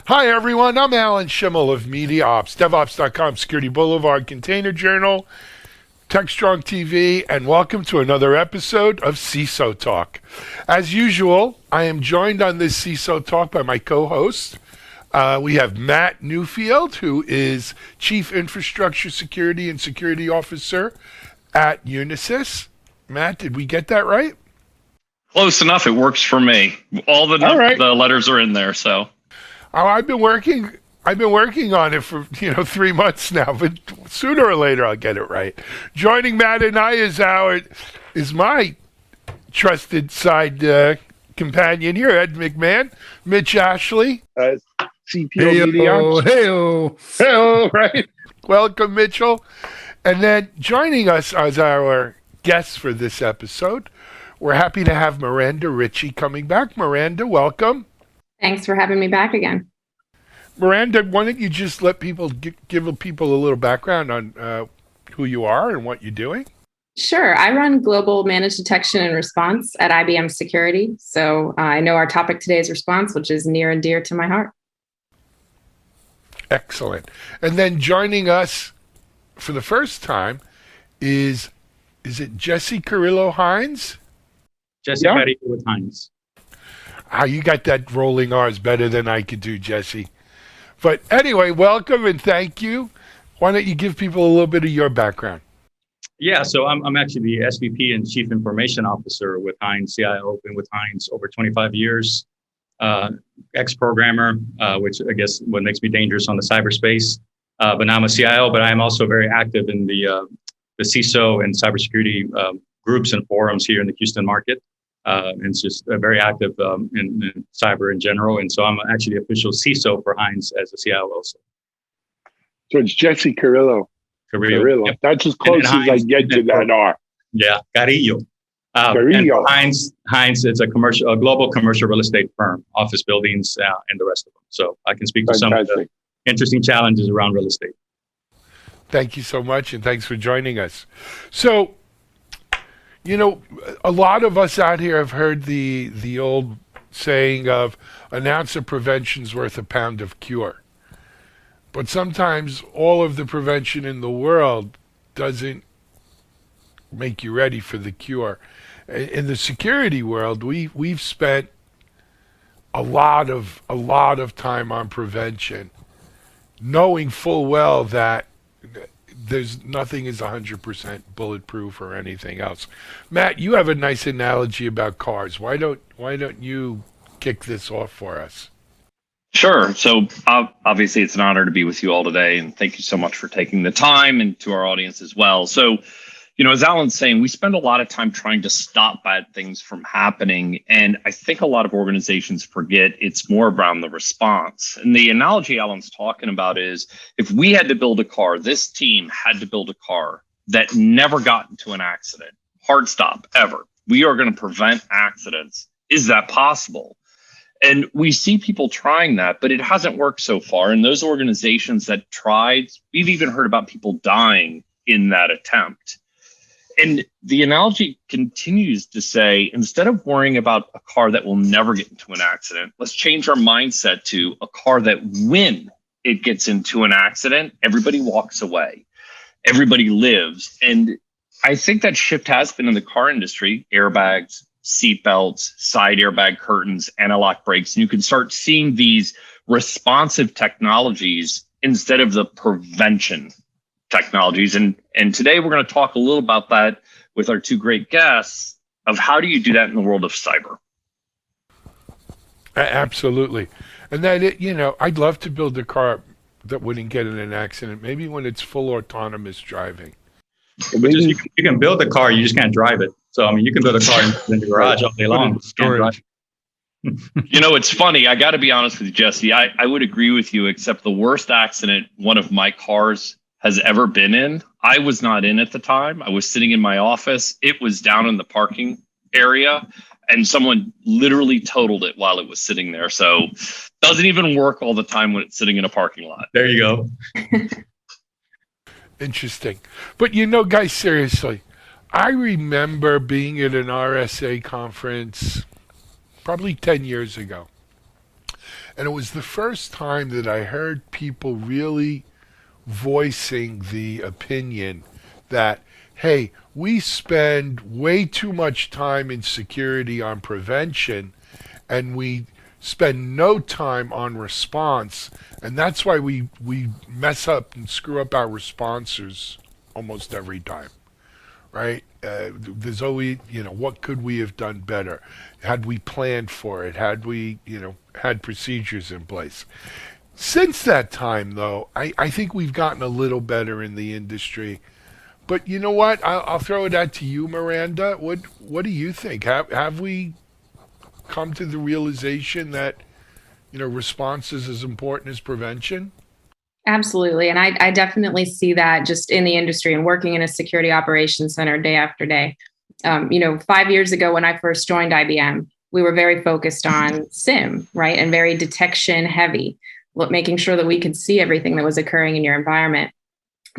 Hi, everyone. I'm Alan Schimmel of Media Ops, DevOps.com, Security Boulevard, Container Journal, TechStrong TV, and welcome to another episode of CISO Talk. As usual, I am joined on this CISO Talk by my co-host. We have Matt Newfield, who is Chief Infrastructure Security and Security Officer at Unisys. Matt, did we get that right? Close enough. It works for me. The letters are in there, so. Oh, I've been working on it for 3 months now, but sooner or later I'll get it right. Joining Matt and I is my trusted side companion here, Ed McMahon, Mitch Ashley, CPO Media. Hey-o, right? Welcome, Mitchell. And then joining us as our guest for this episode, we're happy to have Miranda Ritchie coming back. Miranda, welcome. Thanks for having me back again. Miranda, why don't you just let people give people a little background on who you are and what you're doing? Sure. I run global managed detection and response at IBM Security. So I know our topic today is response, which is near and dear to my heart. Excellent. And then joining us for the first time is it Jesse Carrillo-Hines? Jesse Carrillo with Hines. You got that rolling R's better than I could do, Jesse. But anyway, welcome and thank you. Why don't you give people a little bit of your background? Yeah, so I'm actually the SVP and Chief Information Officer with Hines, CIO, been with Hines over 25 years. Ex-programmer, which I guess what makes me dangerous on the cyberspace. But now I'm a CIO, but I'm also very active in the CISO and cybersecurity groups and forums here in the Houston market. And it's just very active in cyber in general. And so I'm actually the official CISO for Hines as a CIO also. So it's Jesse Carrillo. Yep. That's as close as I get to that R. Yeah, Carrillo. Carrillo. And Hines is a global commercial real estate firm, office buildings, and the rest of them. So I can speak to some of the interesting challenges around real estate. Thank you so much, and thanks for joining us. So, a lot of us out here have heard the old saying of an ounce of prevention's worth a pound of cure. But sometimes all of the prevention in the world doesn't make you ready for the cure. In the security world, we've spent a lot of time on prevention, knowing full well that there's nothing is 100% bulletproof or anything else. Matt, you have a nice analogy about cars. Why don't you kick this off for us? Sure. So obviously it's an honor to be with you all today. And thank you so much for taking the time, and to our audience as well. So, as Alan's saying, we spend a lot of time trying to stop bad things from happening. And I think a lot of organizations forget it's more around the response. And the analogy Alan's talking about is, if we had to build a car, this team had to build a car that never got into an accident, hard stop, ever. We are going to prevent accidents. Is that possible? And we see people trying that, but it hasn't worked so far. And those organizations that tried, we've even heard about people dying in that attempt. And the analogy continues to say, instead of worrying about a car that will never get into an accident, let's change our mindset to a car that when it gets into an accident, everybody walks away, everybody lives. And I think that shift has been in the car industry: airbags, seat belts, side airbag curtains, anti-lock brakes. And you can start seeing these responsive technologies instead of the prevention technologies. And today we're going to talk a little about that with our two great guests, of how do you do that in the world of cyber? Absolutely. And then, I'd love to build a car that wouldn't get in an accident, maybe when it's full autonomous driving. You can build a car, you just can't drive it. So, you can build a car in the garage all day long. Storage. It's funny. I got to be honest with you, Jesse. I would agree with you, except the worst accident one of my cars has ever been in, I was not in at the time. I was sitting in my office. It was down in the parking area, and someone literally totaled it while it was sitting there. So doesn't even work all the time when it's sitting in a parking lot. There you go. Interesting. But guys, seriously, I remember being at an RSA conference probably 10 years ago. And it was the first time that I heard people really voicing the opinion that, hey, we spend way too much time in security on prevention and we spend no time on response. And that's why we mess up and screw up our responses almost every time, right? There's always, what could we have done better? Had we planned for it? Had we, had procedures in place? Since that time, though, I think we've gotten a little better in the industry. But you know what? I'll throw it out to you, Miranda. What do you think? Have we come to the realization that response is as important as prevention? Absolutely. And I definitely see that just in the industry and working in a security operations center day after day. 5 years ago when I first joined IBM, we were very focused on SIM, right? And very detection heavy, making sure that we could see everything that was occurring in your environment.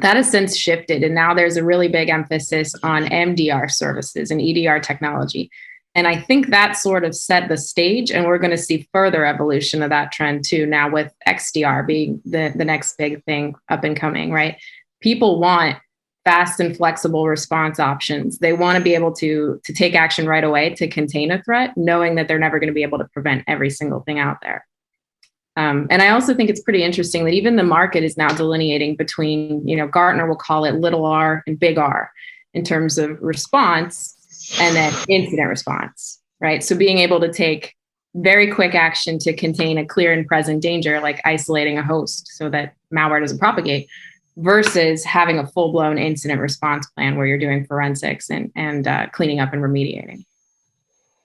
That has since shifted. And now there's a really big emphasis on MDR services and EDR technology. And I think that sort of set the stage, and we're going to see further evolution of that trend too, now with XDR being the next big thing up and coming, right? People want fast and flexible response options. They want to be able to take action right away to contain a threat, knowing that they're never going to be able to prevent every single thing out there. And I also think it's pretty interesting that even the market is now delineating between, Gartner will call it little r and big R in terms of response and then incident response, right? So being able to take very quick action to contain a clear and present danger, like isolating a host so that malware doesn't propagate, versus having a full-blown incident response plan where you're doing forensics and cleaning up and remediating.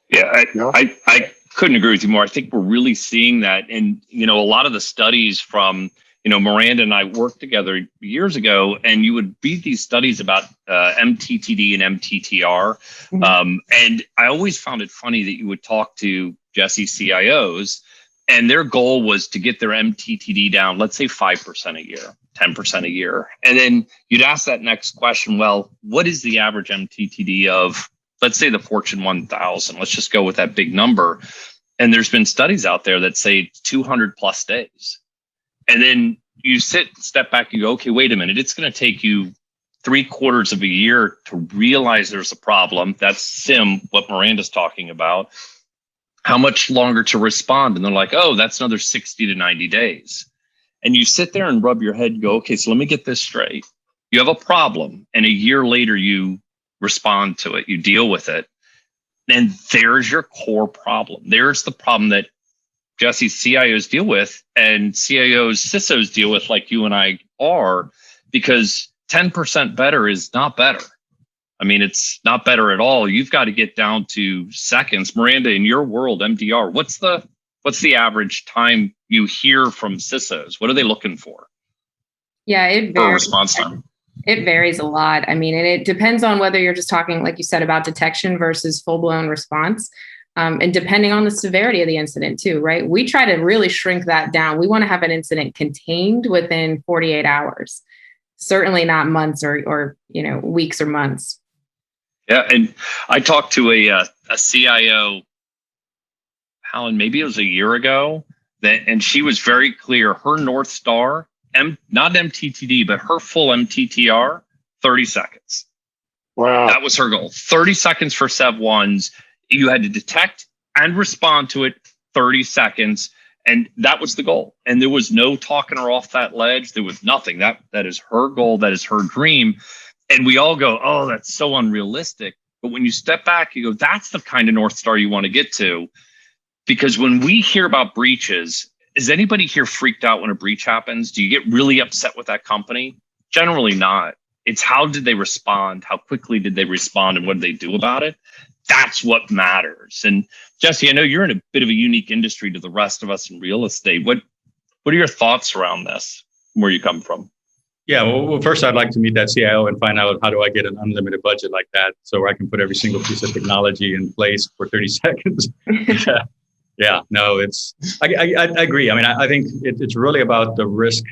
Yeah, I couldn't agree with you more. I think we're really seeing that. And, a lot of the studies from, Miranda and I worked together years ago, and you would read these studies about MTTD and MTTR. Mm-hmm. And I always found it funny that you would talk to Jesse CIOs, and their goal was to get their MTTD down, let's say 5% a year, 10% a year. And then you'd ask that next question, well, what is the average MTTD of, let's say, the Fortune 1000? Let's just go with that big number. And there's been studies out there that say 200 plus days. And then you step back, you go, okay, wait a minute. It's going to take you 3/4 of a year to realize there's a problem. That's SIM, what Miranda's talking about. How much longer to respond? And they're like, oh, that's another 60 to 90 days. And you sit there and rub your head and go, okay, so let me get this straight. You have a problem, and a year later you respond to it, you deal with it. And there's your core problem. There's the problem that Jesse's CIOs deal with, and CIOs, CISOs deal with, like you and I are, because 10% better is not better. I mean, it's not better at all. You've got to get down to seconds. Miranda, in your world, MDR, what's the average time you hear from CISOs? What are they looking for? Yeah, it varies. For response time. It varies a lot. I mean, and it depends on whether you're just talking, like you said, about detection versus full-blown response. And depending on the severity of the incident too, right? We try to really shrink that down. We want to have an incident contained within 48 hours, certainly not months or weeks or months. Yeah, and I talked to a CIO, Alan, maybe it was a year ago, and she was very clear. Her North Star, not MTTD, but her full MTTR, 30 seconds. Wow. That was her goal. 30 seconds for Sev 1s. You had to detect and respond to it 30 seconds. And that was the goal. And there was no talking her off that ledge. There was nothing. That is her goal. That is her dream. And we all go, oh, that's so unrealistic. But when you step back, you go, that's the kind of North Star you want to get to. Because when we hear about breaches, is anybody here freaked out when a breach happens? Do you get really upset with that company? Generally not. It's how did they respond? How quickly did they respond? And what did they do about it? That's what matters. And Jesse, I know you're in a bit of a unique industry to the rest of us in real estate. What are your thoughts around this, where you come from? Yeah, well, first I'd like to meet that CIO and find out how do I get an unlimited budget like that so I can put every single piece of technology in place for 30 seconds. Yeah, no, I agree. I mean, I think it's really about the risk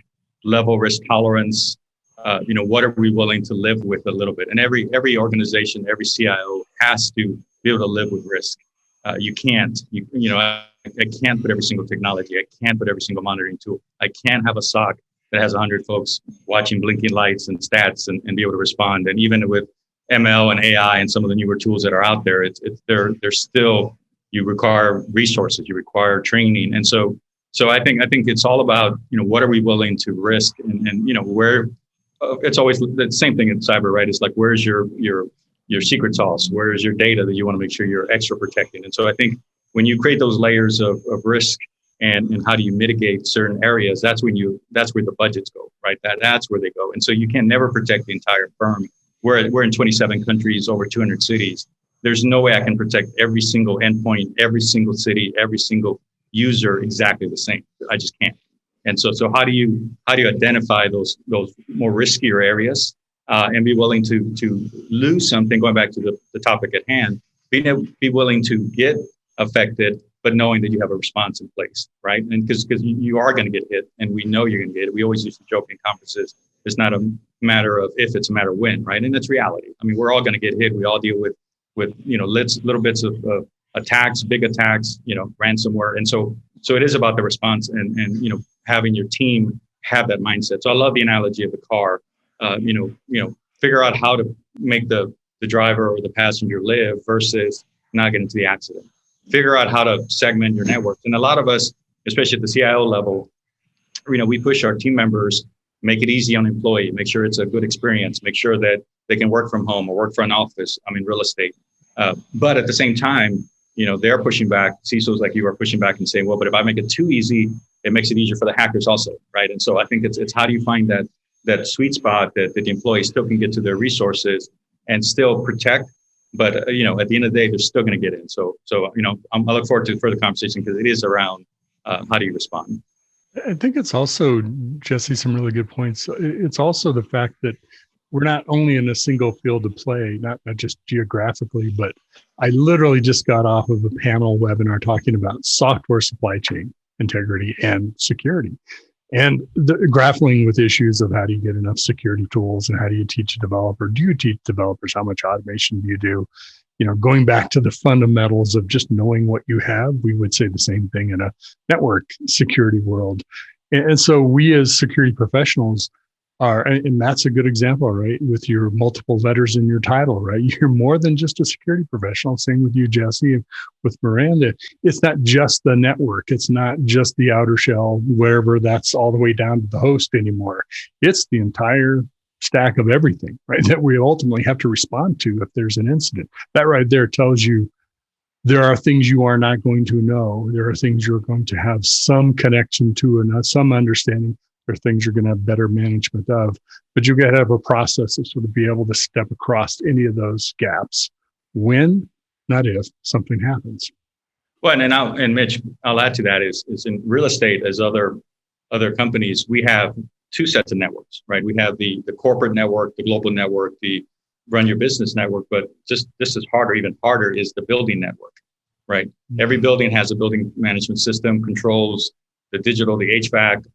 level, risk tolerance. What are we willing to live with a little bit? And every organization, every CIO has to be able to live with risk. You can't. I can't put every single technology. I can't put every single monitoring tool. I can't have a SOC that has 100 folks watching blinking lights and stats and be able to respond. And even with ML and AI and some of the newer tools that are out there, they're still, you require resources, you require training. And so I think it's all about, what are we willing to risk and where, it's always the same thing in cyber, right? It's like, where's your secret sauce? Where's your data that you want to make sure you're extra protected? And so I think when you create those layers of risk and how do you mitigate certain areas, that's where the budgets go, right? That's where they go. And so you can never protect the entire firm. We're in 27 countries, over 200 cities. There's no way I can protect every single endpoint, every single city, every single user exactly the same. I just can't. And so how do you identify those more riskier areas and be willing to lose something? Going back to the topic at hand, be willing to get affected, but knowing that you have a response in place, right? And because you are going to get hit, and we know you're going to get it. We always used to joke in conferences, it's not a matter of if, it's a matter of when, right? And it's reality. I mean, we're all going to get hit. We all deal with little bits of attacks, big attacks, ransomware, and so it is about the response and having your team have that mindset. So I love the analogy of the car. Figure out how to make the driver or the passenger live versus not get into the accident. Figure out how to segment your network. And a lot of us, especially at the CIO level, we push our team members, make it easy on employee, make sure it's a good experience, make sure that they can work from home or work from an office. I'm in real estate. But at the same time, they're pushing back. CISOs like you are pushing back and saying, well, but if I make it too easy, it makes it easier for the hackers also, right? And so I think it's how do you find that sweet spot that the employees still can get to their resources and still protect, but at the end of the day, they're still going to get in. So I look forward to further conversation because it is around how do you respond. I think it's also, Jesse, some really good points. It's also the fact that we're not only in a single field of play, not just geographically, but I literally just got off of a panel webinar talking about software supply chain integrity and security, and grappling with issues of how do you get enough security tools and how do you teach a developer? Do you teach developers? How much automation do you do? Going back to the fundamentals of just knowing what you have, we would say the same thing in a network security world. And so we as security professionals are, and that's a good example, right? With your multiple letters in your title, right? You're more than just a security professional. Same with you, Jesse, and with Miranda. It's not just the network. It's not just the outer shell, wherever that's all the way down to the host anymore. It's the entire stack of everything, right? That we ultimately have to respond to if there's an incident. That right there tells you there are things you are not going to know. There are things you're going to have some connection to and some understanding. There are things you're going to have better management of, but you've got to have a process to sort of be able to step across any of those gaps when, not if, something happens. Well, and Mitch, I'll add to that is in real estate, as other companies, we have two sets of networks, right? We have the corporate network, the global network, the run your business network, but just this is harder, even harder is the building network, right? Mm-hmm. Every building has a building management system, controls the digital, the HVAC,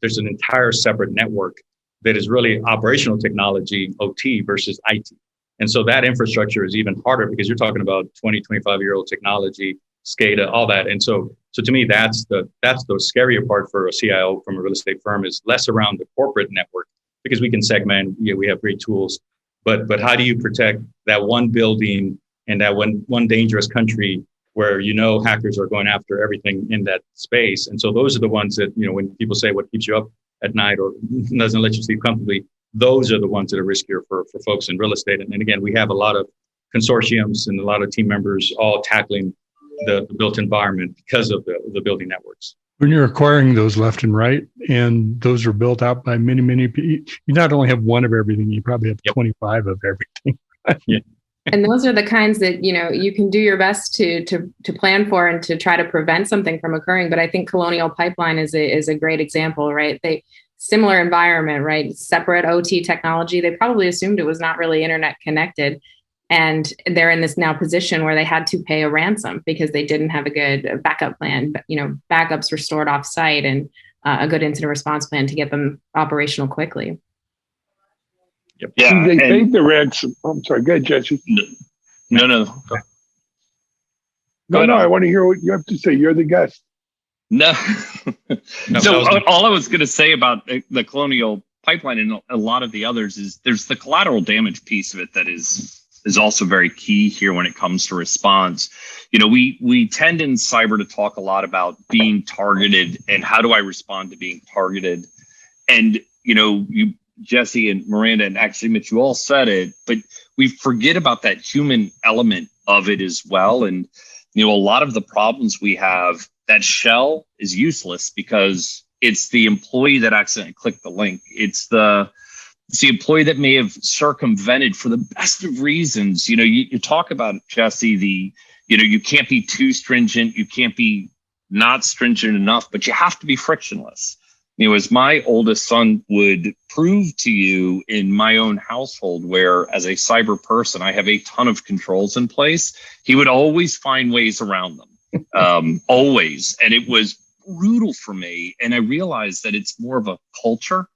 there's an entire separate network that is really operational technology, OT versus IT. And so that infrastructure is even harder because you're talking about 20, 25-year-old technology, SCADA, all that. And so to me, that's the scarier part for a CIO from a real estate firm is less around the corporate network because we can segment, we have great tools, but how do you protect that one building and that one dangerous country where hackers are going after everything in that space? And so those are the ones that, when people say what keeps you up at night or doesn't let you sleep comfortably, those are the ones that are riskier for folks in real estate. And again, we have a lot of consortiums and a lot of team members all tackling the built environment because of the building networks. When you're acquiring those left and right, and those are built out by many, many people, you not only have one of everything, you probably have 25 of everything. Yeah. And those are the kinds that, you can do your best to plan for and to try to prevent something from occurring. But I think Colonial Pipeline is a great example, right? Similar environment, right? Separate OT technology. They probably assumed it was not really internet connected. And they're in this now position where they had to pay a ransom because they didn't have a good backup plan. But, backups were stored off site and a good incident response plan to get them operational quickly. Yep. Yeah. They paid the ransom. I'm sorry. Go ahead, Jesse. No. No, I want to hear what you have to say. You're the guest. No. No, So that was- all I was going to say about the Colonial Pipeline and a lot of the others is there's the collateral damage piece of it that is also very key here when it comes to response. We tend in cyber to talk a lot about being targeted and how do I respond to being targeted. And, you, Jesse and Miranda, and actually Mitch, you all said it, but we forget about that human element of it as well. And, a lot of the problems we have, that shell is useless because it's the employee that accidentally clicked the link. It's the employee that may have circumvented for the best of reasons. You talk about, Jesse, you can't be too stringent. You can't be not stringent enough, but you have to be frictionless. As my oldest son would prove to you in my own household, where as a cyber person, I have a ton of controls in place, he would always find ways around them, always. And it was brutal for me. And I realized that it's more of a culture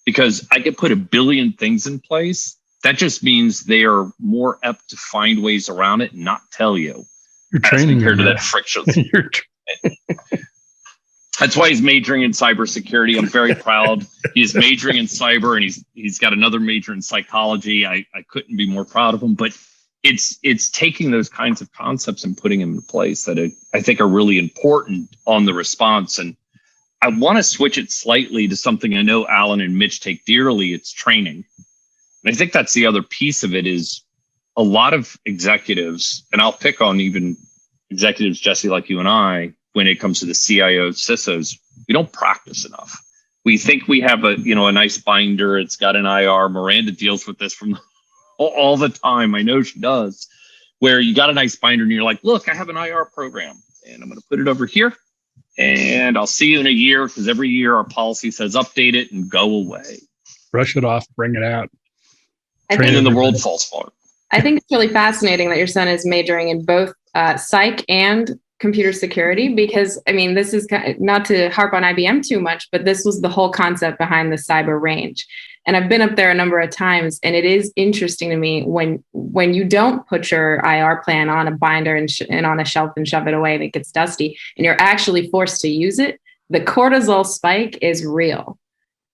because I could put a billion things in place. That just means they are more apt to find ways around it and not tell you. You're training compared to him. that friction. That's why he's majoring in cybersecurity. I'm very proud. He's majoring in cyber, and he's got another major in psychology. I couldn't be more proud of him. But it's taking those kinds of concepts and putting them in place that I think are really important on the response. And I want to switch it slightly to something I know Alan and Mitch take dearly. It's training. And I think that's the other piece of it is a lot of executives, and I'll pick on even executives, Jesse, like you and I, when it comes to the CIOs, CISOs, we don't practice enough. We think we have a nice binder. It's got an IR. Miranda deals with this from all the time. I know she does, where you got a nice binder and you're like, look, I have an IR program and I'm going to put it over here and I'll see you in a year because every year our policy says update it and go away. Brush it off, bring it out. I And think, then the world falls apart. I think it's really fascinating that your son is majoring in both psych and computer security, because this is not to harp on IBM too much, but this was the whole concept behind the cyber range. And I've been up there a number of times, and it is interesting to me when you don't put your IR plan on a binder and on a shelf and shove it away and it gets dusty, and you're actually forced to use it, the cortisol spike is real.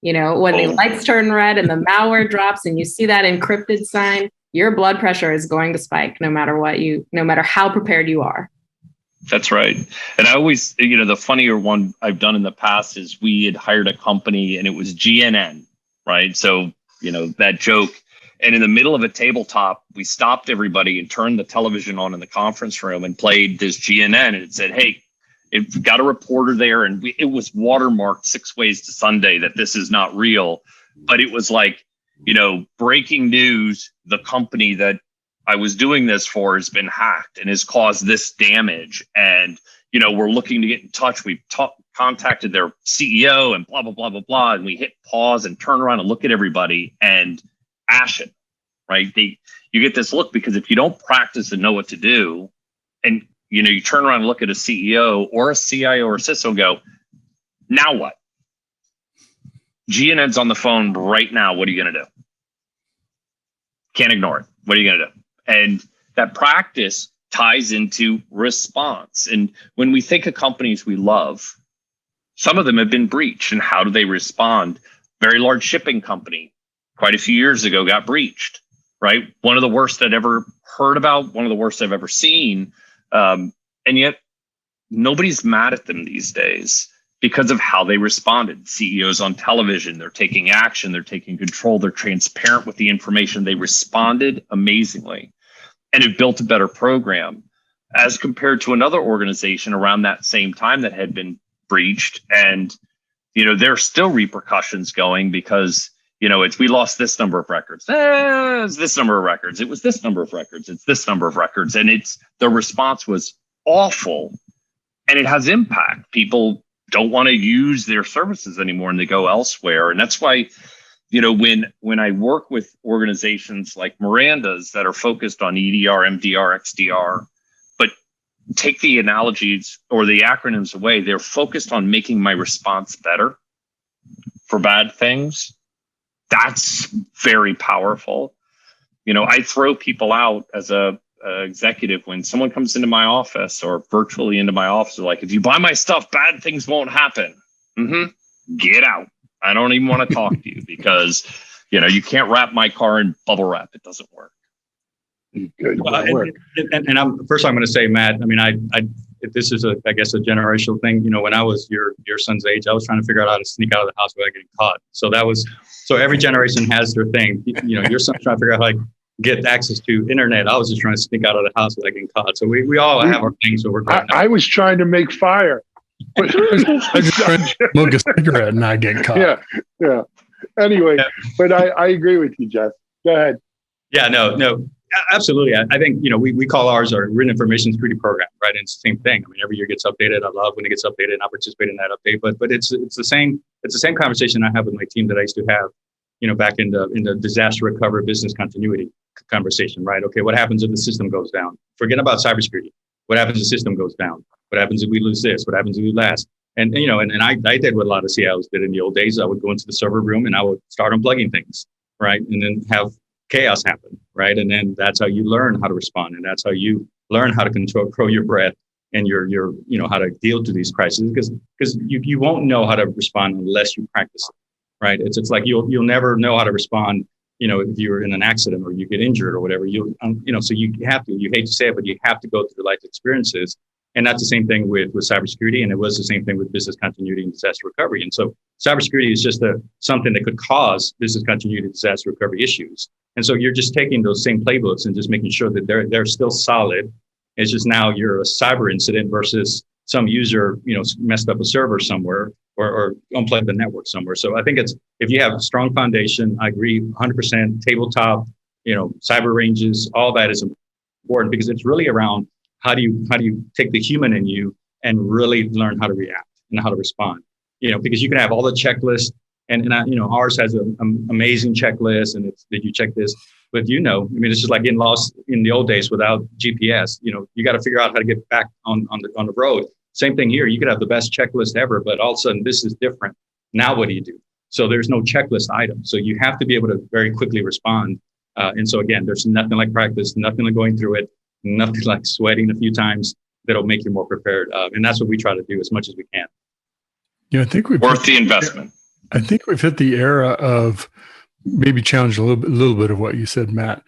When the lights turn red and the malware drops and you see that encrypted sign, your blood pressure is going to spike no matter how prepared you are. That's right. And I always, the funnier one I've done in the past is we had hired a company and it was GNN, right? So, that joke. And in the middle of a tabletop, we stopped everybody and turned the television on in the conference room and played this GNN. And it said, hey, it got a reporter there. And it was watermarked 6 ways to Sunday that this is not real. But it was like, breaking news, the company that I was doing this for has been hacked and has caused this damage. And, we're looking to get in touch. We've contacted their CEO and blah, blah, blah, blah, blah. And we hit pause and turn around and look at everybody and ash it, right? You get this look because if you don't practice and know what to do, and, you turn around and look at a CEO or a CIO or a CISO and go, now what? GNN's on the phone right now. What are you going to do? Can't ignore it. What are you going to do? And that practice ties into response. And when we think of companies we love, some of them have been breached. And how do they respond? Very large shipping company quite a few years ago got breached, right? One of the worst I'd ever heard about, one of the worst I've ever seen. And yet nobody's mad at them these days because of how they responded. CEOs on television, they're taking action, they're taking control, they're transparent with the information. They responded amazingly and have built a better program as compared to another organization around that same time that had been breached. And, there's still repercussions going because, it's we lost this number of records. It's this number of records. It was this number of records. It's this number of records. And the response was awful and it has impact. People don't want to use their services anymore and they go elsewhere. And that's why, when I work with organizations like Miranda's that are focused on EDR, MDR, XDR, but take the analogies or the acronyms away, they're focused on making my response better for bad things. That's very powerful. I throw people out as a executive, when someone comes into my office or virtually into my office, they're like, if you buy my stuff, bad things won't happen. Get out. I don't even want to talk to you because, you can't wrap my car in bubble wrap. It doesn't work. Good. Well, and I'm first. I'm going to say, Matt. I mean, I this is I guess a generational thing. When I was your son's age, I was trying to figure out how to sneak out of the house without getting caught. So every generation has their thing. Your son's trying to figure out how to get access to internet. I was just trying to sneak out of the house without getting caught. So we all have our things. So we're going. I was trying to make fire. I just trying to smoke a cigarette and not get caught. Yeah. Anyway, but I agree with you, Jeff. Go ahead. Yeah, no. Absolutely. I think, we call ours our written information security program, right? And it's the same thing. I mean, every year it gets updated. I love when it gets updated and I participate in that update, but it's the same conversation I have with my team that I used to have, back in the disaster recovery business continuity conversation, right? Okay, what happens if the system goes down? Forget about cybersecurity. What happens if the system goes down? What happens if we lose this? What happens if we last? And I did what a lot of CIOs did in the old days. I would go into the server room and I would start unplugging things, right? And then have chaos happen, right? And then that's how you learn how to respond, and that's how you learn how to control your breath and your how to deal to these crises, because you won't know how to respond unless you practice it, right? It's like you'll never know how to respond, if you're in an accident or you get injured or whatever. So you hate to say it, but you have to go through life experiences. And that's the same thing with cybersecurity, and it was the same thing with business continuity and disaster recovery. And so cybersecurity is just something that could cause business continuity and disaster recovery issues. And so you're just taking those same playbooks and just making sure that they're still solid. It's just now you're a cyber incident versus some user, messed up a server somewhere or unplugged the network somewhere. So I think if you have a strong foundation, I agree 100%, tabletop, cyber ranges, all that is important, because it's really around how do you take the human in you and really learn how to react and how to respond, because you can have all the checklists and ours has an amazing checklist, and it's, did you check this? But it's just like getting lost in the old days without GPS. You got to figure out how to get back on the road. Same thing here. You could have the best checklist ever, but all of a sudden this is different. Now what do you do? So there's no checklist item. So you have to be able to very quickly respond. And so again, there's nothing like practice, nothing like going through it, nothing like sweating a few times that'll make you more prepared. And that's what we try to do as much as we can. I think we've worth the investment. I think we've hit the era of maybe challenge a little bit of what you said, Matt,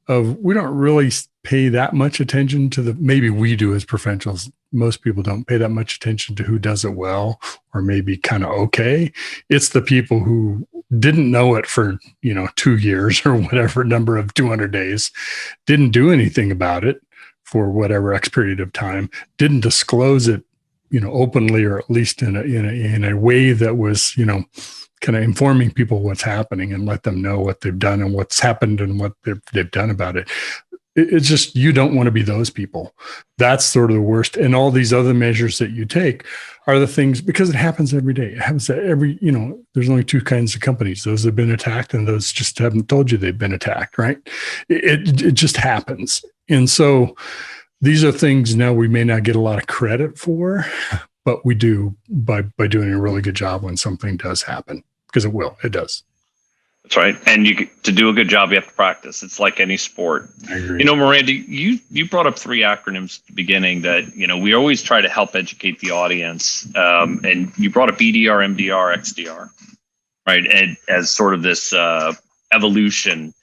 of we don't really pay that much attention to maybe we do as professionals. Most people don't pay that much attention to who does it well or maybe kind of okay. It's the people who didn't know it for, 2 years or whatever number of 200 days, didn't do anything about it for whatever X period of time, didn't disclose it, openly, or at least in a way that was, kind of informing people what's happening and let them know what they've done and what's happened and what they've done about it. It's just, you don't want to be those people. That's sort of the worst. And all these other measures that you take are the things, because it happens every day. It happens to there's only two kinds of companies, those that have been attacked and those just haven't told you they've been attacked, right? It just happens. And so these are things now we may not get a lot of credit for, but we do by doing a really good job when something does happen, because it does. That's right. And to do a good job, you have to practice. It's like any sport. I agree. Miranda, you brought up 3 acronyms at the beginning that, we always try to help educate the audience. And you brought up EDR, MDR, XDR, right? And as sort of this evolution.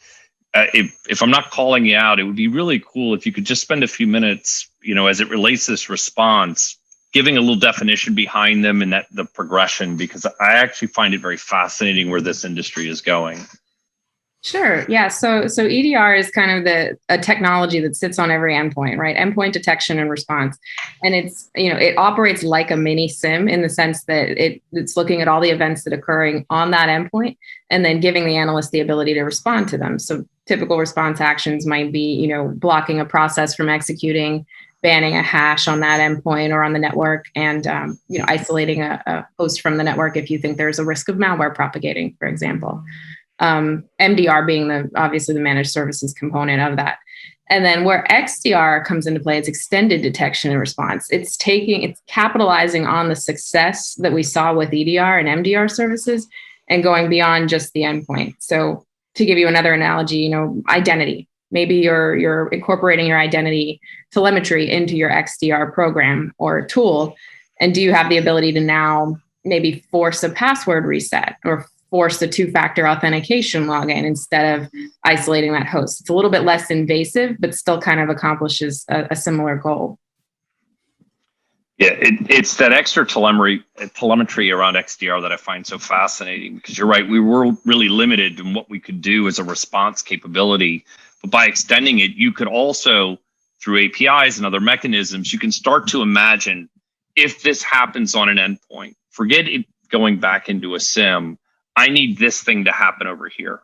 If I'm not calling you out, it would be really cool if you could just spend a few minutes, as it relates to this response, giving a little definition behind them and the progression, because I actually find it very fascinating where this industry is going. Sure. Yeah. So EDR is kind of a technology that sits on every endpoint, right? Endpoint detection and response. And it's, it operates like a mini SIM in the sense that it's looking at all the events that are occurring on that endpoint and then giving the analyst the ability to respond to them. So typical response actions might be, blocking a process from executing, banning a hash on that endpoint or on the network, and isolating a host from the network if you think there's a risk of malware propagating, for example. MDR being obviously the managed services component of that. And then where XDR comes into play, it's extended detection and response. It's capitalizing on the success that we saw with EDR and MDR services and going beyond just the endpoint. So to give you another analogy, identity. Maybe you're incorporating your identity telemetry into your XDR program or tool. And do you have the ability to now maybe force a password reset or force a two-factor authentication login instead of isolating that host? It's a little bit less invasive, but still kind of accomplishes a similar goal. Yeah, it's that extra telemetry around XDR that I find so fascinating, because you're right, we were really limited in what we could do as a response capability. But by extending it, you could also, through APIs and other mechanisms, you can start to imagine if this happens on an endpoint, forget it going back into a SIM, I need this thing to happen over here.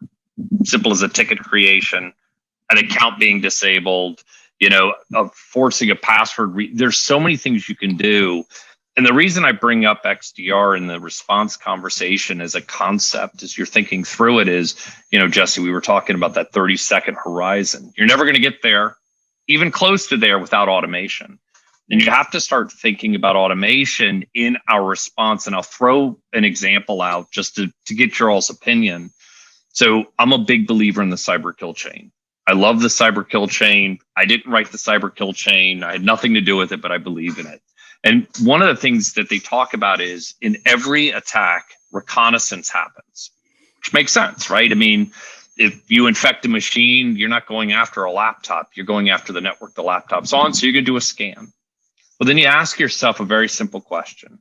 Simple as a ticket creation, an account being disabled, of forcing a password. There's so many things you can do. And the reason I bring up XDR in the response conversation as a concept, as you're thinking through it, is, Jesse, we were talking about that 30-second horizon. You're never going to get there, even close to there, without automation. And you have to start thinking about automation in our response. And I'll throw an example out just to get your all's opinion. So I'm a big believer in the cyber kill chain. I love the cyber kill chain. I didn't write the cyber kill chain. I had nothing to do with it, but I believe in it. And one of the things that they talk about is in every attack, reconnaissance happens, which makes sense, right? I mean, if you infect a machine, you're not going after a laptop. You're going after the network the laptop's on, so you're going to do a scan. Well, then you ask yourself a very simple question.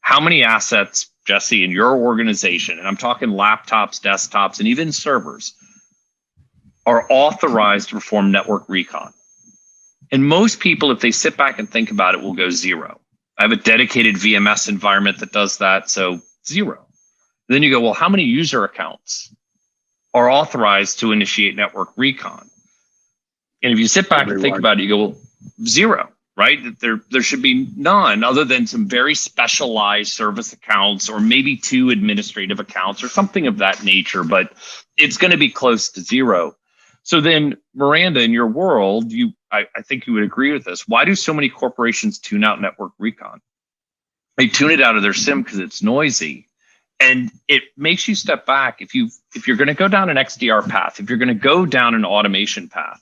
How many assets, Jesse, in your organization, and I'm talking laptops, desktops, and even servers, are authorized to perform network recon? And most people, if they sit back and think about it, will go 0. I have a dedicated VMS environment that does that, so 0. Then you go, well, how many user accounts are authorized to initiate network recon? And if you sit back and think about it, you go, well, 0. Right? There should be none, other than some very specialized service accounts or maybe 2 administrative accounts or something of that nature, but it's going to be close to 0. So then, Miranda, in your world, I think you would agree with this. Why do so many corporations tune out network recon? They tune it out of their SIM because it's noisy. And it makes you step back. If you're going to go down an XDR path, if you're going to go down an automation path,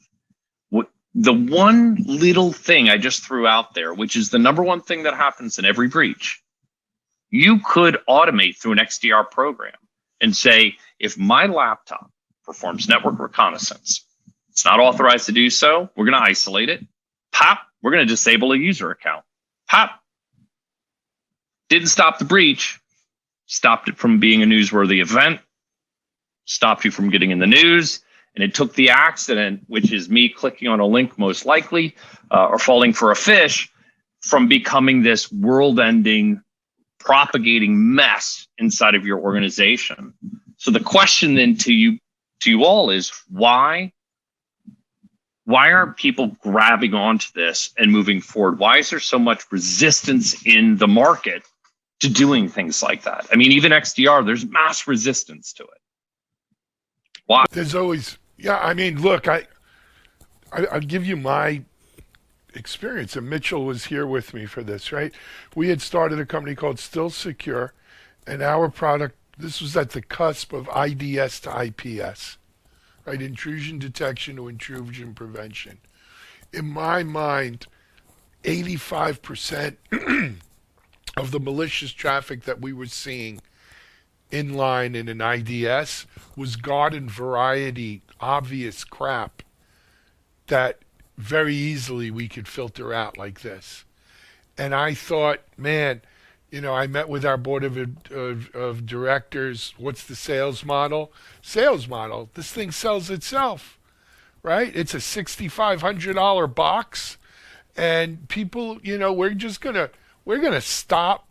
the one little thing I just threw out there, which is the number one thing that happens in every breach, you could automate through an XDR program and say, if my laptop performs network reconnaissance, it's not authorized to do so, we're going to isolate it. Pop, we're going to disable a user account. Pop. Didn't stop the breach, stopped it from being a newsworthy event, stopped you from getting in the news. And it took the accident, which is me clicking on a link most likely, or falling for a fish, from becoming this world-ending, propagating mess inside of your organization. So the question then to you all is, why aren't people grabbing onto this and moving forward? Why is there so much resistance in the market to doing things like that? I mean, even XDR, there's mass resistance to it. Why? There's always, I mean, look, I'll give you my experience, and Mitchell was here with me for this, right? We had started a company called Still Secure, and our product, this was at the cusp of IDS to IPS, right? Intrusion detection to intrusion prevention. In my mind, 85% of the malicious traffic that we were seeing inline in an IDS was garden variety, obvious crap that very easily we could filter out like this. And I thought, man, I met with our board of directors. What's the sales model? Sales model. This thing sells itself, right? It's a $6,500 box, and people, we're gonna stop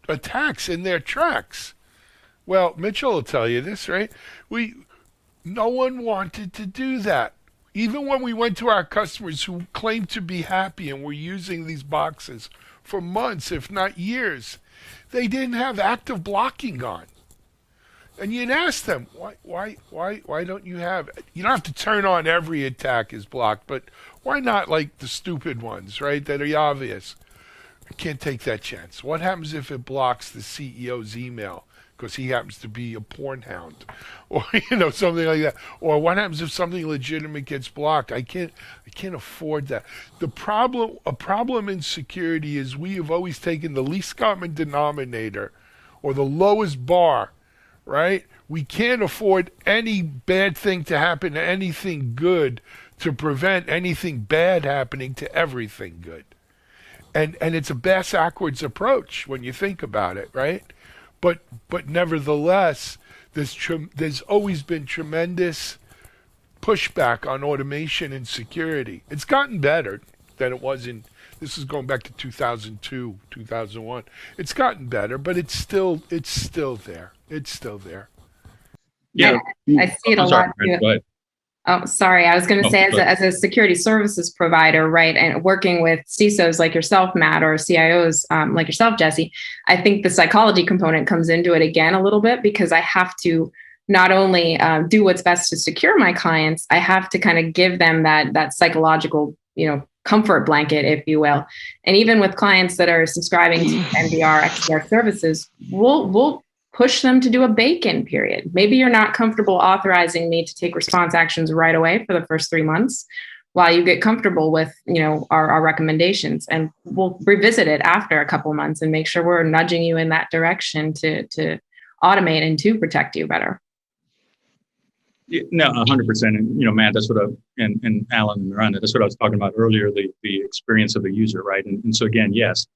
attacks in their tracks. Well, Mitchell will tell you this, right? No one wanted to do that. Even when we went to our customers who claimed to be happy and were using these boxes for months, if not years, they didn't have active blocking on. And you'd ask them, why don't you have it? You don't have to turn on every attack is blocked, but why not like the stupid ones, right? That are obvious. I can't take that chance. What happens if it blocks the CEO's email because he happens to be a porn hound, or something like that. Or what happens if something legitimate gets blocked? I can't afford that. A problem in security is we have always taken the least common denominator, or the lowest bar, right? We can't afford any bad thing to happen to anything good to prevent anything bad happening to everything good. And it's a backwards approach when you think about it, right? But nevertheless, there's always been tremendous pushback on automation and security. It's gotten better than it was in. This is going back to 2002, 2001. It's gotten better, but it's still there. It's still there. Yeah, I see it a lot too. Oh, sorry. I was going to say, as a security services provider, right, and working with CISOs like yourself, Matt, or CIOs like yourself, Jesse, I think the psychology component comes into it again a little bit, because I have to not only do what's best to secure my clients, I have to kind of give them that psychological, comfort blanket, if you will. And even with clients that are subscribing to MDR, XDR services, we'll push them to do a bake-in period. Maybe you're not comfortable authorizing me to take response actions right away for the first 3 months while you get comfortable with, our recommendations. And we'll revisit it after a couple months and make sure we're nudging you in that direction to automate and to protect you better. Yeah, no, 100%. And, Matt, that's what and Alan and Miranda, that's what I was talking about earlier, the experience of the user, right? And so again, yes,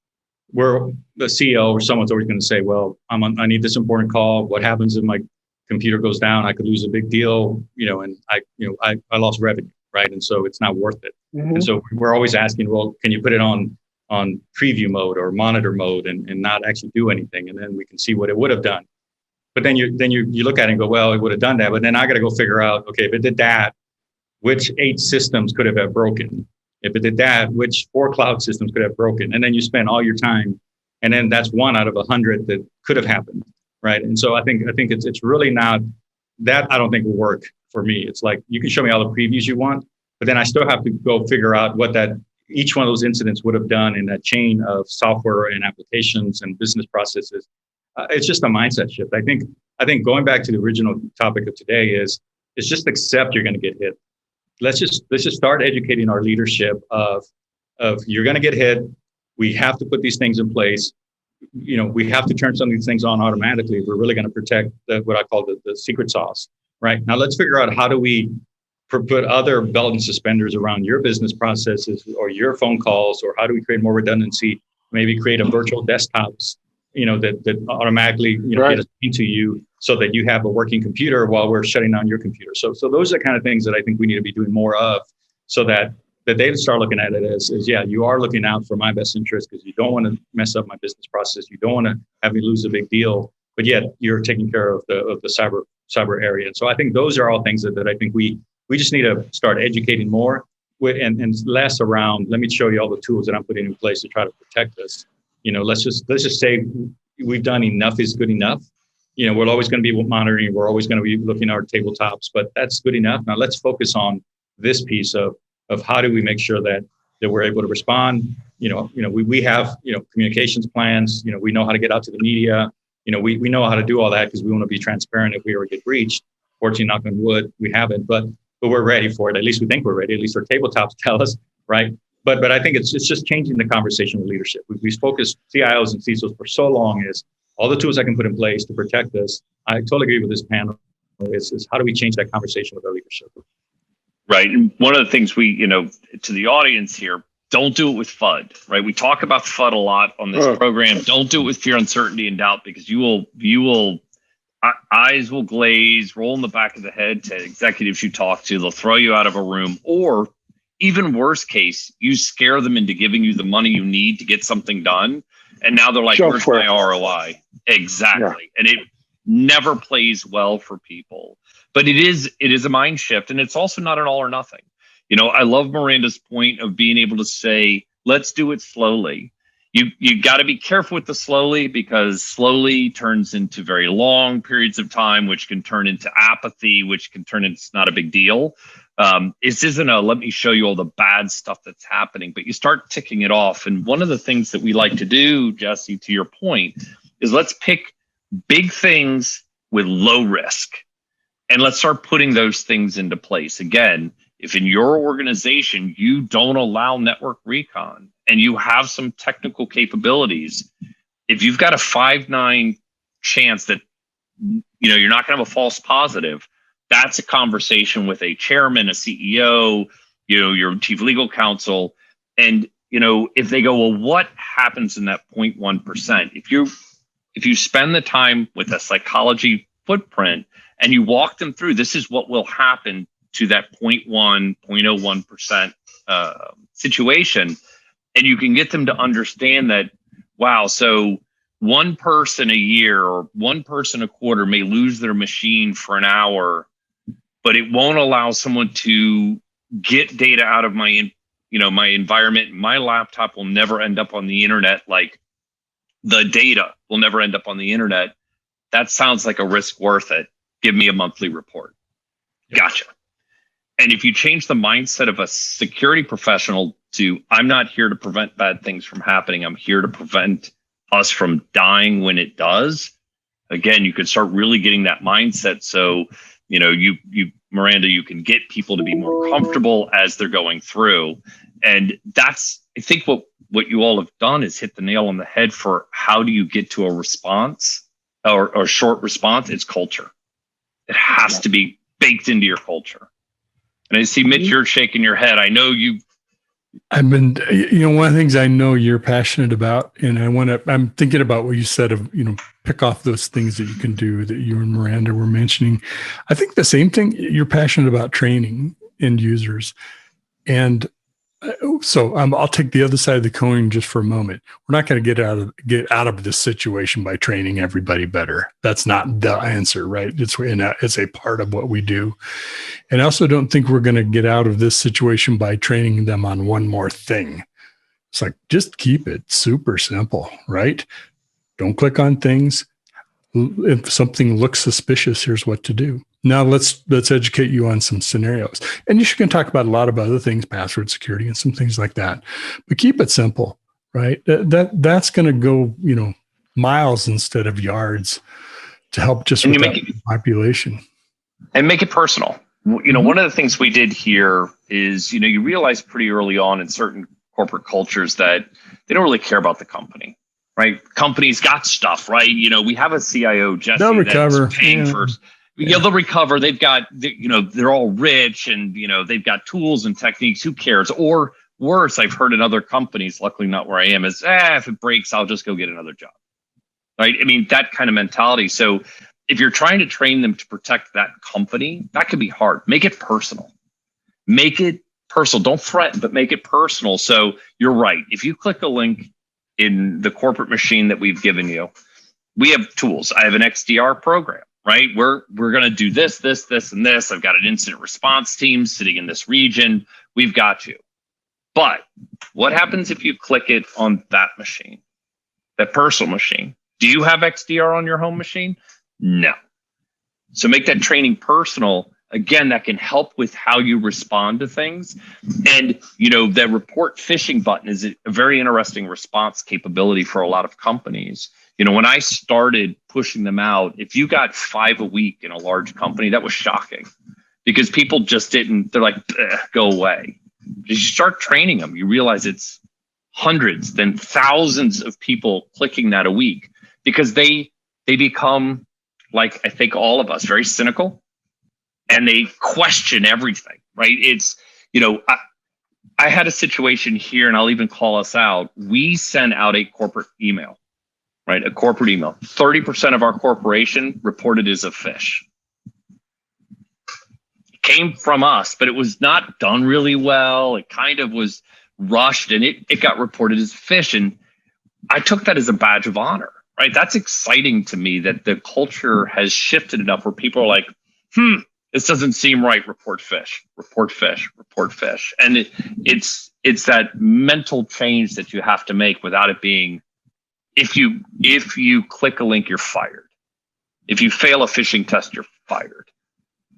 we're the CEO or someone's always going to say, well, I need this important call. What happens if my computer goes down? I could lose a big deal, and I lost revenue, right? And so it's not worth it. Mm-hmm. And so we're always asking, well, can you put it on preview mode or monitor mode and not actually do anything? And then we can see what it would have done. But then you look at it and go, well, it would have done that. But then I got to go figure out, okay, if it did that, which 8 systems could have broken? If it did that, which 4 cloud systems could have broken? And then you spend all your time, and then that's 1 out of 100 that could have happened, right? And so I think it's really not that. I don't think will work for me. It's like you can show me all the previews you want, but then I still have to go figure out what that each one of those incidents would have done in that chain of software and applications and business processes. It's just a mindset shift. I think going back to the original topic of today is just accept you're going to get hit. Let's just start educating our leadership of you're going to get hit. We have to put these things in place. We have to turn some of these things on automatically if we're really going to protect what I call the secret sauce. Right now, let's figure out how do we put other belt and suspenders around your business processes or your phone calls, or how do we create more redundancy? Maybe create a virtual desktops, that automatically right. get us into you, so that you have a working computer while we're shutting down your computer. So those are the kind of things that I think we need to be doing more of, so that they start looking at it as yeah, you are looking out for my best interest, because you don't want to mess up my business process. You don't want to have me lose a big deal, but yet you're taking care of the cyber area. And so I think those are all things that I think we just need to start educating more and less around, let me show you all the tools that I'm putting in place to try to protect us. Let's just say we've done enough is good enough. We're always going to be monitoring. We're always going to be looking at our tabletops, but that's good enough. Now let's focus on this piece of how do we make sure that we're able to respond. We have, communications plans. We know how to get out to the media. We know how to do all that because we want to be transparent if we ever get breached. Fortunately, knock on wood, we haven't, but we're ready for it. At least we think we're ready. At least our tabletops tell us, right? But I think it's just changing the conversation with leadership. We've focused CIOs and CISOs for so long is all the tools I can put in place to protect us. I totally agree with this panel. Is how do we change that conversation with our leadership? Right. And one of the things we, to the audience here, don't do it with FUD, right? We talk about FUD a lot on this program. Don't do it with fear, uncertainty, and doubt, because you will eyes will glaze, roll in the back of the head to executives you talk to. They'll throw you out of a room, or even worst case, you scare them into giving you the money you need to get something done. And now they're like, where's my ROI? Exactly. Yeah. And it never plays well for people. But it is a mind shift. And it's also not an all or nothing. I love Miranda's point of being able to say, let's do it slowly. You got to be careful with the slowly, because slowly turns into very long periods of time, which can turn into apathy, which can turn into it's not a big deal. This isn't let me show you all the bad stuff that's happening, but you start ticking it off. And one of the things that we like to do, Jesse, to your point, is let's pick big things with low risk. And let's start putting those things into place. Again, if in your organization you don't allow network recon and you have some technical capabilities, if you've got a 5-9 chance that you're not going to have a false positive, that's a conversation with a chairman, a CEO, your chief legal counsel. And if they go, well, what happens in that 0.1%? If you spend the time with a psychology footprint and you walk them through, this is what will happen to that 0.1, 0.01% situation, and you can get them to understand that, wow, so one person a year or one person a quarter may lose their machine for an hour, but it won't allow someone to get data out of my environment. My laptop will never end up on the internet. Like, the data will never end up on the internet. That sounds like a risk worth it. Give me a monthly report. Gotcha. And if you change the mindset of a security professional to, I'm not here to prevent bad things from happening, I'm here to prevent us from dying when it does. Again, you can start really getting that mindset. So, you Miranda, you can get people to be more comfortable as they're going through. And that's, I think what you all have done is hit the nail on the head for how do you get to a response or a short response. It's culture. It has to be baked into your culture. And I see, Mitch, you're shaking your head. I know you. I've been, one of the things I know you're passionate about, and I'm thinking about what you said of, pick off those things that you can do that you and Miranda were mentioning. I think the same thing, you're passionate about training end users. And so I'll take the other side of the coin just for a moment. We're not going to get out of this situation by training everybody better. That's not the answer, right? It's a part of what we do. And I also don't think we're going to get out of this situation by training them on one more thing. It's like, just keep it super simple, right? Don't click on things. If something looks suspicious, here's what to do. Now let's educate you on some scenarios. And you can talk about a lot of other things, password security and some things like that. But keep it simple, right? That's going to go, miles instead of yards to help just with that population. And make it personal. One of the things we did here is, you realize pretty early on in certain corporate cultures that they don't really care about the company. Right? Companies got stuff, right? We have a CIO, Jesse, they'll recover. That's paying first. Yeah, they'll recover. They've got, they're all rich and, they've got tools and techniques. Who cares? Or worse, I've heard in other companies, luckily not where I am, is, if it breaks, I'll just go get another job. Right? I mean, that kind of mentality. So if you're trying to train them to protect that company, that can be hard. Make it personal. Make it personal. Don't threaten, but make it personal. So you're right. If you click a link in the corporate machine that we've given you, we have tools. I have an XDR program, right? We're going to do this, and this. I've got an incident response team sitting in this region. We've got you. But what happens if you click it on that machine, that personal machine? Do you have XDR on your home machine? No. So make that training personal. Again, that can help with how you respond to things. And, the report phishing button is a very interesting response capability for a lot of companies. When I started pushing them out, if you got 5 a week in a large company, that was shocking because people just they're like, go away. As you start training them, you realize it's hundreds, then thousands of people clicking that a week because they become, like I think all of us, very cynical. And they question everything, right? It's, I had a situation here, and I'll even call us out. We sent out a corporate email, right? A corporate email. 30% of our corporation reported as a phish. It came from us, but it was not done really well. It kind of was rushed, and it got reported as phish. And I took that as a badge of honor, right? That's exciting to me that the culture has shifted enough where people are like, this doesn't seem right. Report phish, report phish, report phish. And it's that mental change that you have to make without it being, if you click a link, you're fired. If you fail a phishing test, you're fired.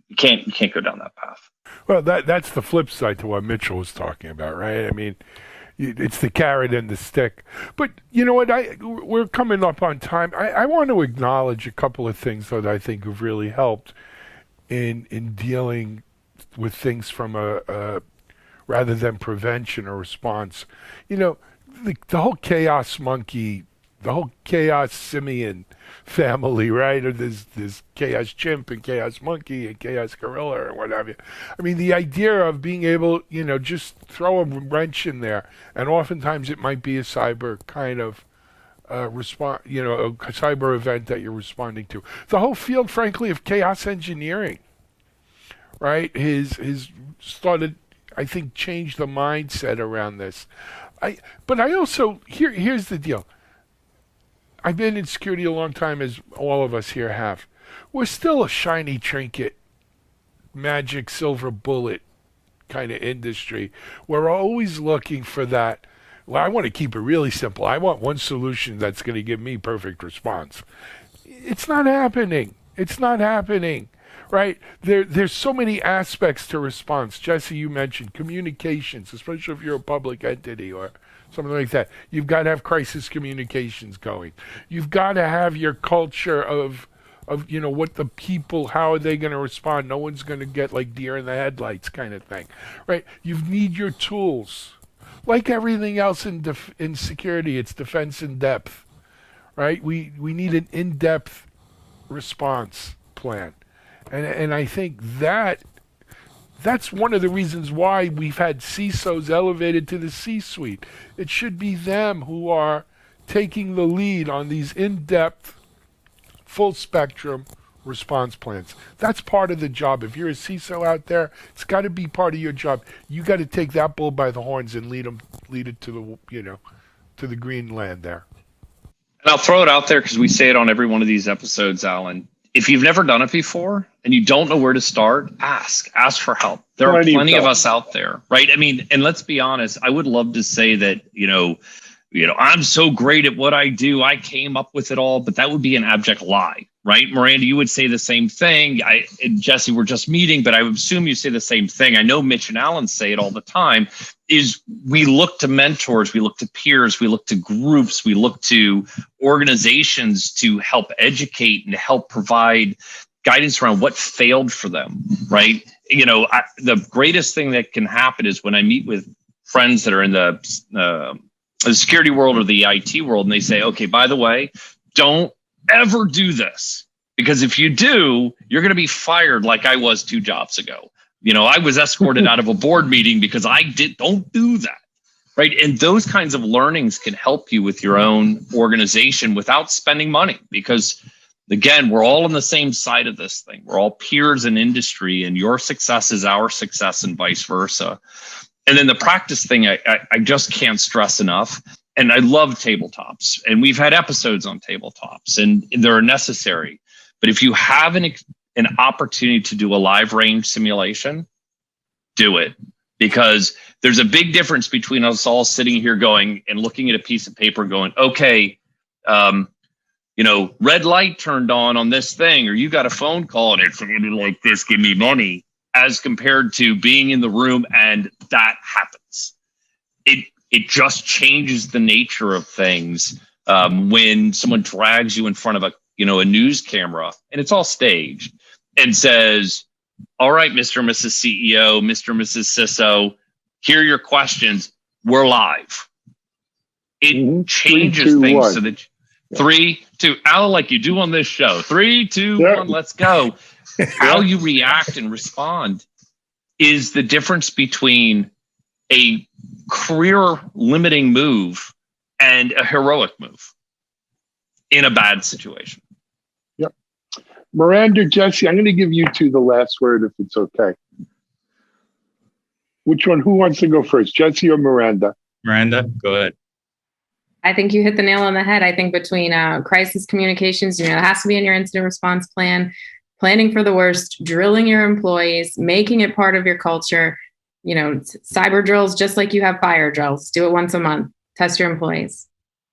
You can't go down that path. Well, that's the flip side to what Mitchell was talking about, right? I mean, It's the carrot and the stick. But you know what? We're coming up on time. I want to acknowledge a couple of things that I think have really helped in dealing with things from a rather than prevention or response. You know, the whole chaos monkey, the whole chaos simian family, right? Or there's chaos chimp and chaos monkey and chaos gorilla or what have you. I mean, the idea of being able, just throw a wrench in there, and oftentimes it might be a cyber kind of response, a cyber event that you're responding to. The whole field, frankly, of chaos engineering, right, has started, I think, change the mindset around this. But I also here's the deal. I've been in security a long time, as all of us here have. We're still a shiny trinket, magic silver bullet kind of industry. We're always looking for that. Well, I want to keep it really simple. I want one solution that's going to give me perfect response. It's not happening. It's not happening. Right? There's so many aspects to response. Jesse, you mentioned communications, especially if you're a public entity or something like that. You've got to have crisis communications going. You've got to have your culture of what the people, how are they going to respond? No one's going to get like deer in the headlights kind of thing. Right? You need your tools. Like everything else in security, it's defense in depth. Right? We need an in-depth response plan. And I think that's one of the reasons why we've had CISOs elevated to the C-suite. It should be them who are taking the lead on these in-depth, full-spectrum response plans. That's part of the job. If you're a CISO out there, it's got to be part of your job. You got to take that bull by the horns and lead it to the green land there. And I'll throw it out there because we say it on every one of these episodes, Alan. If you've never done it before and you don't know where to start, ask for help. There are plenty of us out there, right? I mean, and let's be honest, I would love to say that, I'm so great at what I do. I came up with it all, but that would be an abject lie, right? Miranda, you would say the same thing. And Jesse, we're just meeting, but I would assume you say the same thing. I know Mitch and Alan say it all the time, is we look to mentors, we look to peers, we look to groups, we look to organizations to help educate and to help provide guidance around what failed for them, right? The greatest thing that can happen is when I meet with friends that are in the security world or the IT world, and they say, okay, by the way, don't ever do this, because if you do, you're going to be fired like I was 2 jobs ago. I was escorted out of a board meeting because don't do that. Right. And those kinds of learnings can help you with your own organization without spending money, because again, we're all on the same side of this thing. We're all peers in industry, and your success is our success and vice versa. And then the practice thing, I just can't stress enough. And I love tabletops, and we've had episodes on tabletops, and they're necessary. But if you have an opportunity to do a live range simulation, do it, because there's a big difference between us all sitting here going and looking at a piece of paper going, okay, red light turned on this thing, or you got a phone call and it's going to be like this, give me money, as compared to being in the room and that happens. It just changes the nature of things when someone drags you in front of a news camera, and it's all staged, and says, all right, Mr. and Mrs. CEO, Mr. and Mrs. CISO, here are your questions. We're live. It changes 3, 2, things 1. So that 3, 2, Al, like you do on this show. 3, 2, 1, let's go. How you react and respond is the difference between a career limiting move and a heroic move in a bad situation. Yep. Miranda, Jesse, I'm going to give you two the last word if it's okay. Which one? Who wants to go first, Jesse or Miranda? Miranda, go ahead. I think you hit the nail on the head. I think between crisis communications, it has to be in your incident response plan, planning for the worst, drilling your employees, making it part of your culture. Cyber drills, just like you have fire drills. Do it once a month. Test your employees.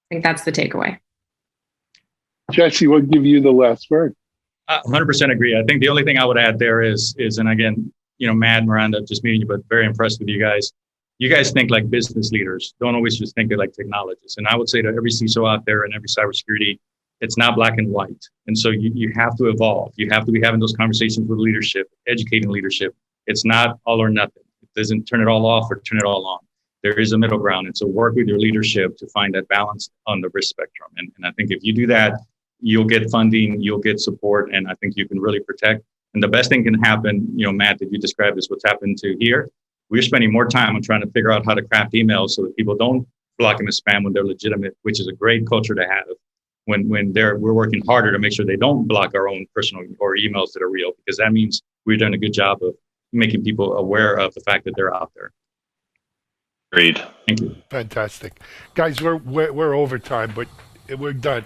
I think that's the takeaway. Jesse, we'll give you the last word. 100% agree. I think the only thing I would add there is, and again, Matt, Miranda, just meeting you, but very impressed with you guys. you guys think like business leaders. Don't always just think like technologists. And I would say to every CISO out there and every cybersecurity, it's not black and white. And so you have to evolve. You have to be having those conversations with leadership, educating leadership. It's not all or nothing. It doesn't turn it all off or turn it all on. There is a middle ground. And so work with your leadership to find that balance on the risk spectrum. And I think if you do that, you'll get funding, you'll get support, and I think you can really protect. And the best thing can happen, Matt, that you described is what's happened to here. We're spending more time on trying to figure out how to craft emails so that people don't block them as spam when they're legitimate, which is a great culture to have. We're working harder to make sure they don't block our own personal or emails that are real, because that means we're doing a good job of making people aware of the fact that they're out there. Agreed. Thank you. Fantastic. Guys, we're over time, but we're done.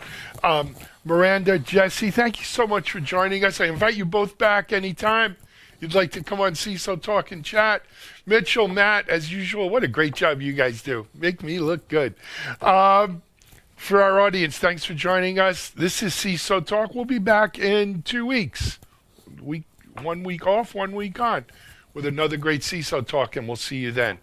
Miranda, Jesse, thank you so much for joining us. I invite you both back anytime you'd like to come on CISO Talk and chat. Mitchell, Matt, as usual, what a great job you guys do. Make me look good. For our audience, thanks for joining us. This is CISO Talk. We'll be back in 2 weeks. 1 week off, 1 week on, with another great CISO Talk, and we'll see you then.